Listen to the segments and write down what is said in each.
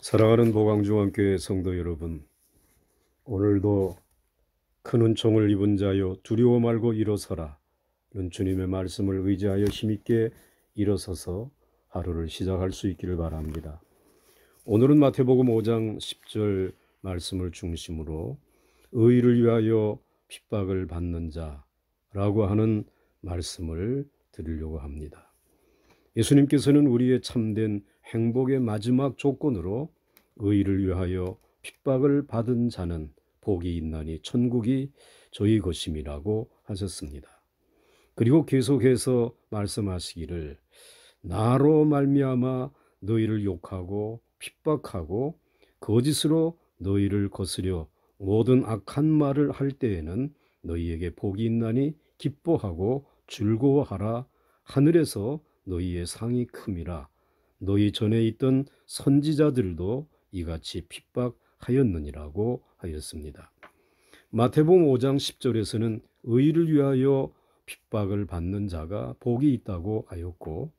사랑하는 보강중앙교회 성도 여러분, 오늘도 큰 은총을 입은 자여 두려워 말고 일어서라 는 주님의 말씀을 의지하여 힘있게 일어서서 하루를 시작할 수 있기를 바랍니다. 오늘은 마태복음 5장 10절 말씀을 중심으로 의를 위하여 핍박을 받는 자라고 하는 말씀을 드리려고 합니다. 예수님께서는 우리의 참된 행복의 마지막 조건으로 의를 위하여 핍박을 받은 자는 복이 있나니 천국이 저희 것임이라고 하셨습니다. 그리고 계속해서 말씀하시기를 나로 말미암아 너희를 욕하고 핍박하고 거짓으로 너희를 거스려 모든 악한 말을 할 때에는 너희에게 복이 있나니 기뻐하고 즐거워하라. 하늘에서 너희의 상이 큼이라. 너희 전에 있던 선지자들도 이같이 핍박하였느니라고 하였습니다. 마태복음 5장 10절에서는 의를 위하여 핍박을 받는 자가 복이 있다고 하였고,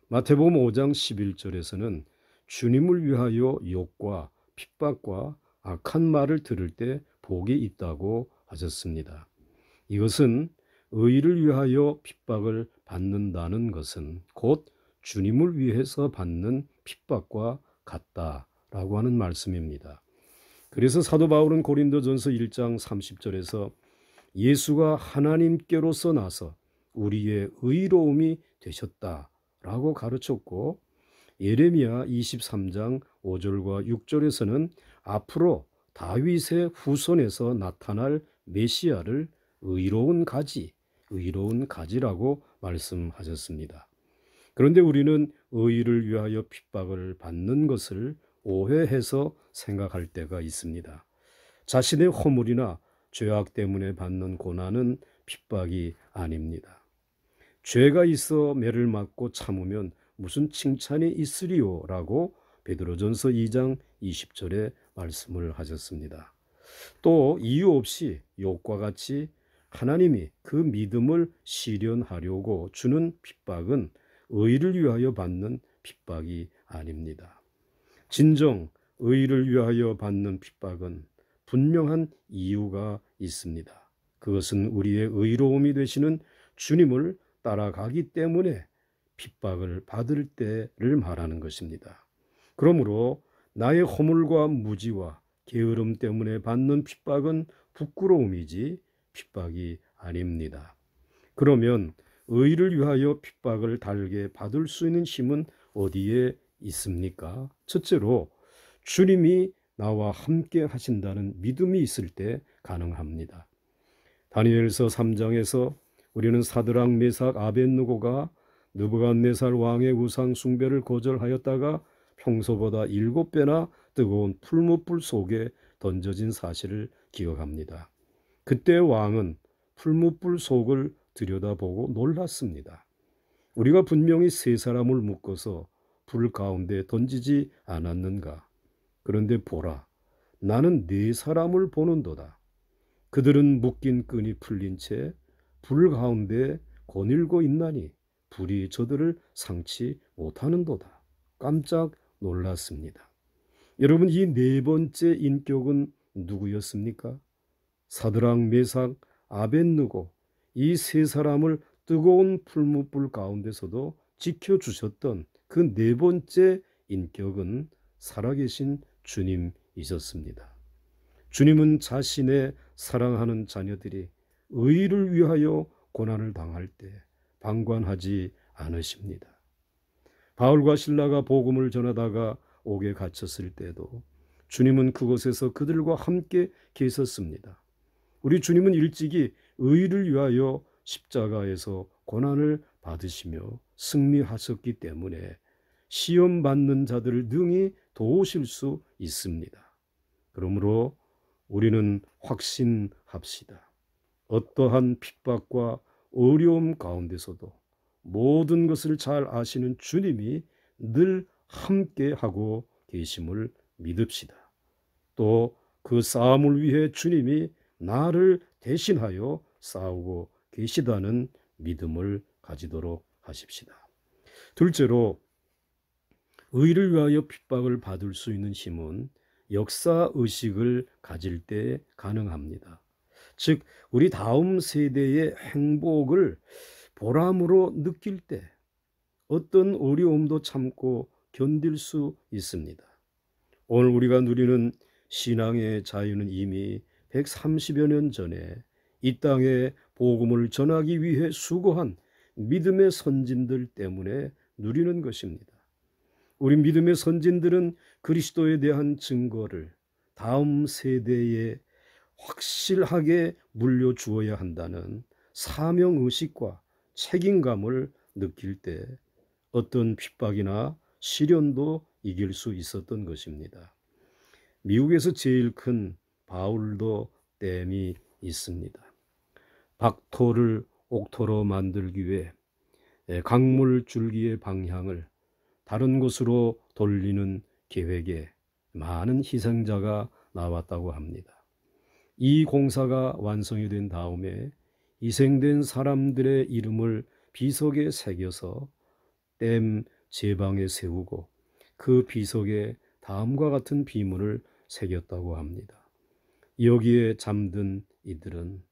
마태복음 5장 11절에서는 주님을 위하여 욕과 핍박과 악한 말을 들을 때 복이 있다고 하셨습니다. 이것은 의를 위하여 핍박을 받는다는 것은 곧 주님을 위해서 받는 핍박과 같다라고 하는 말씀입니다. 그래서 사도 바울은 고린도전서 1장 30절에서 예수가 하나님께로서 나서 우리의 의로움이 되셨다라고 가르쳤고, 예레미야 23장 5절과 6절에서는 앞으로 다윗의 후손에서 나타날 메시아를 의로운 가지라고 말씀하셨습니다. 그런데 우리는 의를 위하여 핍박을 받는 것을 오해해서 생각할 때가 있습니다. 자신의 허물이나 죄악 때문에 받는 고난은 핍박이 아닙니다. 죄가 있어 매를 맞고 참으면 무슨 칭찬이 있으리요라고 베드로전서 2장 20절에 말씀을 하셨습니다. 또 이유 없이 욕과 같이 하나님이 그 믿음을 시련하려고 주는 핍박은 의를 위하여 받는 핍박이 아닙니다. 진정 의를 위하여 받는 핍박은 분명한 이유가 있습니다. 그것은 우리의 의로움이 되시는 주님을 따라가기 때문에 핍박을 받을 때를 말하는 것입니다. 그러므로 나의 허물과 무지와 게으름 때문에 받는 핍박은 부끄러움이지 핍박이 아닙니다. 그러면 의를 위하여 핍박을 달게 받을 수 있는 힘은 어디에 있습니까? 첫째로 주님이 나와 함께 하신다는 믿음이 있을 때 가능합니다. 다니엘서 3장에서 우리는 사드락 메삭 아벳느고가 느부갓네살 왕의 우상 숭배를 거절하였다가 평소보다 7배나 뜨거운 풀무불 속에 던져진 사실을 기억합니다. 그때 왕은 풀무불 속을 들여다보고 놀랐습니다. 우리가 분명히 세 사람을 묶어서 불 가운데 던지지 않았는가? 그런데 보라, 나는 네 사람을 보는도다. 그들은 묶인 끈이 풀린 채 불 가운데 거닐고 있나니 불이 저들을 상치 못하는도다. 깜짝 놀랐습니다. 여러분, 이 네 번째 인격은 누구였습니까? 사드락, 메삭, 아벳느고, 이 세 사람을 뜨거운 풀무불 가운데서도 지켜주셨던 그 네 번째 인격은 살아계신 주님이셨습니다. 주님은 자신의 사랑하는 자녀들이 의를 위하여 고난을 당할 때 방관하지 않으십니다. 바울과 실라가 복음을 전하다가 옥에 갇혔을 때도 주님은 그곳에서 그들과 함께 계셨습니다. 우리 주님은 일찍이 의를 위하여 십자가에서 고난을 받으시며 승리하셨기 때문에 시험 받는 자들을 능히 도우실 수 있습니다. 그러므로 우리는 확신합시다. 어떠한 핍박과 어려움 가운데서도 모든 것을 잘 아시는 주님이 늘 함께하고 계심을 믿읍시다. 또 그 싸움을 위해 주님이 나를 대신하여 싸우고 계시다는 믿음을 가지도록 하십시다. 둘째로 의를 위하여 핍박을 받을 수 있는 힘은 역사 의식을 가질 때 가능합니다. 즉 우리 다음 세대의 행복을 보람으로 느낄 때 어떤 어려움도 참고 견딜 수 있습니다. 오늘 우리가 누리는 신앙의 자유는 이미 130여 년 전에 이 땅에 복음을 전하기 위해 수고한 믿음의 선진들 때문에 누리는 것입니다. 우리 믿음의 선진들은 그리스도에 대한 증거를 다음 세대에 확실하게 물려주어야 한다는 사명의식과 책임감을 느낄 때 어떤 핍박이나 시련도 이길 수 있었던 것입니다. 미국에서 제일 큰 바울도 댐이 있습니다. 박토를 옥토로 만들기 위해 강물 줄기의 방향을 다른 곳으로 돌리는 계획에 많은 희생자가 나왔다고 합니다. 이 공사가 완성이 된 다음에 희생된 사람들의 이름을 비석에 새겨서 댐 제방에 세우고 그 비석에 다음과 같은 비문을 새겼다고 합니다. 여기에 잠든 이들은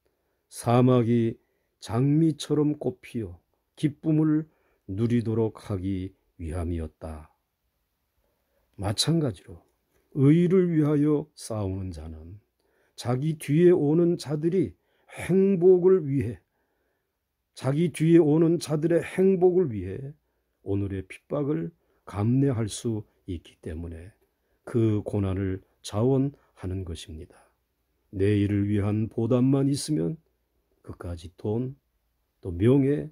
사막이 장미처럼 꽃피어 기쁨을 누리도록 하기 위함이었다. 마찬가지로 의를 위하여 싸우는 자는 자기 뒤에 오는 자들의 행복을 위해 오늘의 핍박을 감내할 수 있기 때문에 그 고난을 자원하는 것입니다. 내일을 위한 보답만 있으면 그까지 돈, 또 명예,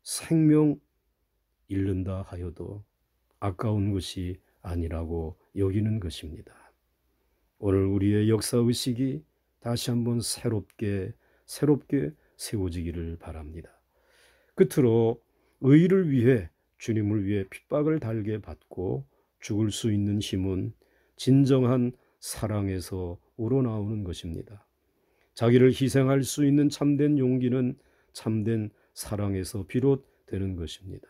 생명 잃는다 하여도 아까운 것이 아니라고 여기는 것입니다. 오늘 우리의 역사의식이 다시 한번 새롭게 세워지기를 바랍니다. 끝으로 의를 위해 주님을 위해 핍박을 달게 받고 죽을 수 있는 힘은 진정한 사랑에서 우러나오는 것입니다. 자기를 희생할 수 있는 참된 용기는 참된 사랑에서 비롯되는 것입니다.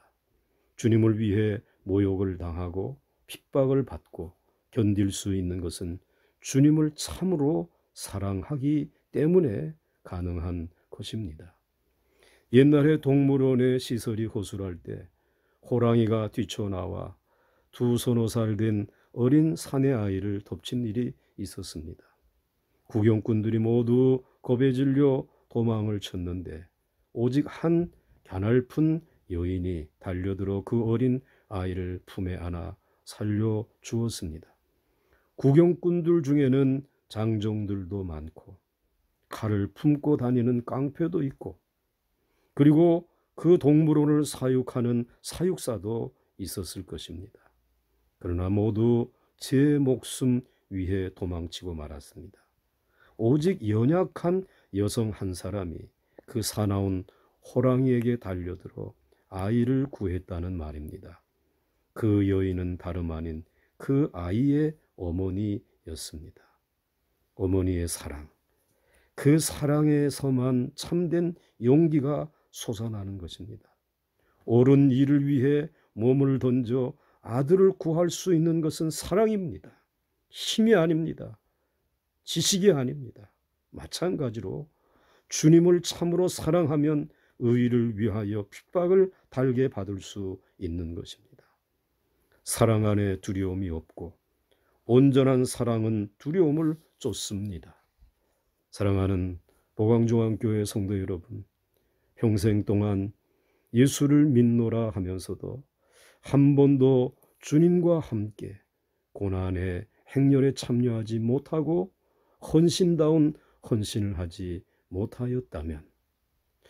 주님을 위해 모욕을 당하고 핍박을 받고 견딜 수 있는 것은 주님을 참으로 사랑하기 때문에 가능한 것입니다. 옛날에 동물원의 시설이 호술할 때 호랑이가 뛰쳐나와 2~3살 된 어린 사내 아이를 덮친 일이 있었습니다. 구경꾼들이 모두 겁에 질려 도망을 쳤는데 오직 한 가냘픈 여인이 달려들어 그 어린 아이를 품에 안아 살려주었습니다. 구경꾼들 중에는 장정들도 많고 칼을 품고 다니는 깡패도 있고 그리고 그 동물원을 사육하는 사육사도 있었을 것입니다. 그러나 모두 제 목숨 위해 도망치고 말았습니다. 오직 연약한 여성 한 사람이 그 사나운 호랑이에게 달려들어 아이를 구했다는 말입니다. 그 여인은 다름 아닌 그 아이의 어머니였습니다. 어머니의 사랑, 그 사랑에서만 참된 용기가 솟아나는 것입니다. 옳은 일을 위해 몸을 던져 아들을 구할 수 있는 것은 사랑입니다. 힘이 아닙니다. 지식이 아닙니다. 마찬가지로 주님을 참으로 사랑하면 의를 위하여 핍박을 달게 받을 수 있는 것입니다. 사랑 안에 두려움이 없고 온전한 사랑은 두려움을 쫓습니다. 사랑하는 보광종합교회 성도 여러분, 평생 동안 예수를 믿노라 하면서도 한 번도 주님과 함께 고난의 행렬에 참여하지 못하고 헌신다운 헌신을 하지 못하였다면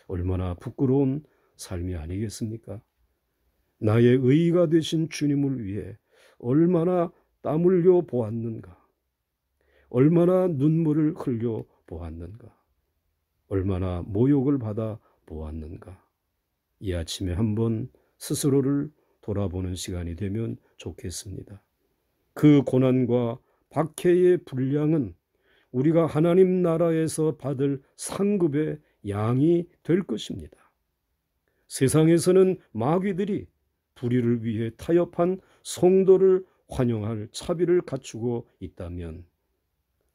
얼마나 부끄러운 삶이 아니겠습니까? 나의 의가 되신 주님을 위해 얼마나 땀 흘려 보았는가? 얼마나 눈물을 흘려 보았는가? 얼마나 모욕을 받아 보았는가? 이 아침에 한번 스스로를 돌아보는 시간이 되면 좋겠습니다. 그 고난과 박해의 분량은 우리가 하나님 나라에서 받을 상급의 양이 될 것입니다. 세상에서는 마귀들이 불의를 위해 타협한 성도를 환영할 차비를 갖추고 있다면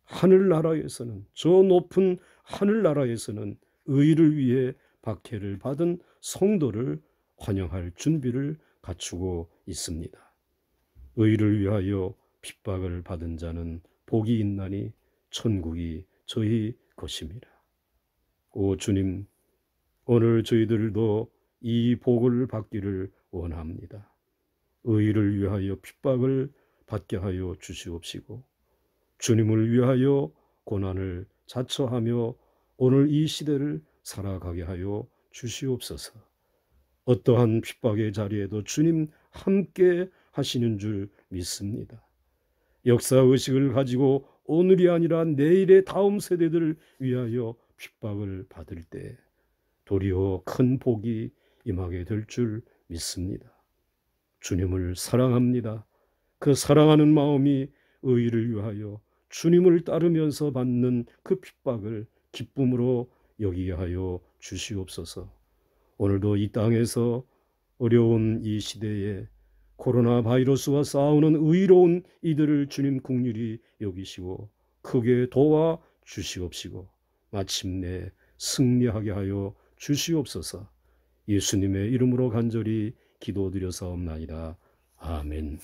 하늘나라에서는, 저 높은 하늘나라에서는 의를 위해 박해를 받은 성도를 환영할 준비를 갖추고 있습니다. 의를 위하여 핍박을 받은 자는 복이 있나니 천국이 저희 것입니다. 오 주님, 오늘 저희들도 이 복을 받기를 원합니다. 의를 위하여 핍박을 받게 하여 주시옵시고 주님을 위하여 고난을 자처하며 오늘 이 시대를 살아가게 하여 주시옵소서. 어떠한 핍박의 자리에도 주님 함께 하시는 줄 믿습니다. 역사의식을 가지고 오늘이 아니라 내일의 다음 세대들을 위하여 핍박을 받을 때 도리어 큰 복이 임하게 될 줄 믿습니다. 주님을 사랑합니다. 그 사랑하는 마음이 의를 위하여 주님을 따르면서 받는 그 핍박을 기쁨으로 여기게 하여 주시옵소서. 오늘도 이 땅에서 어려운 이 시대에 코로나 바이러스와 싸우는 의로운 이들을 주님 긍휼히 여기시고 크게 도와 주시옵시고 마침내 승리하게 하여 주시옵소서. 예수님의 이름으로 간절히 기도드려사옵나이다. 아멘.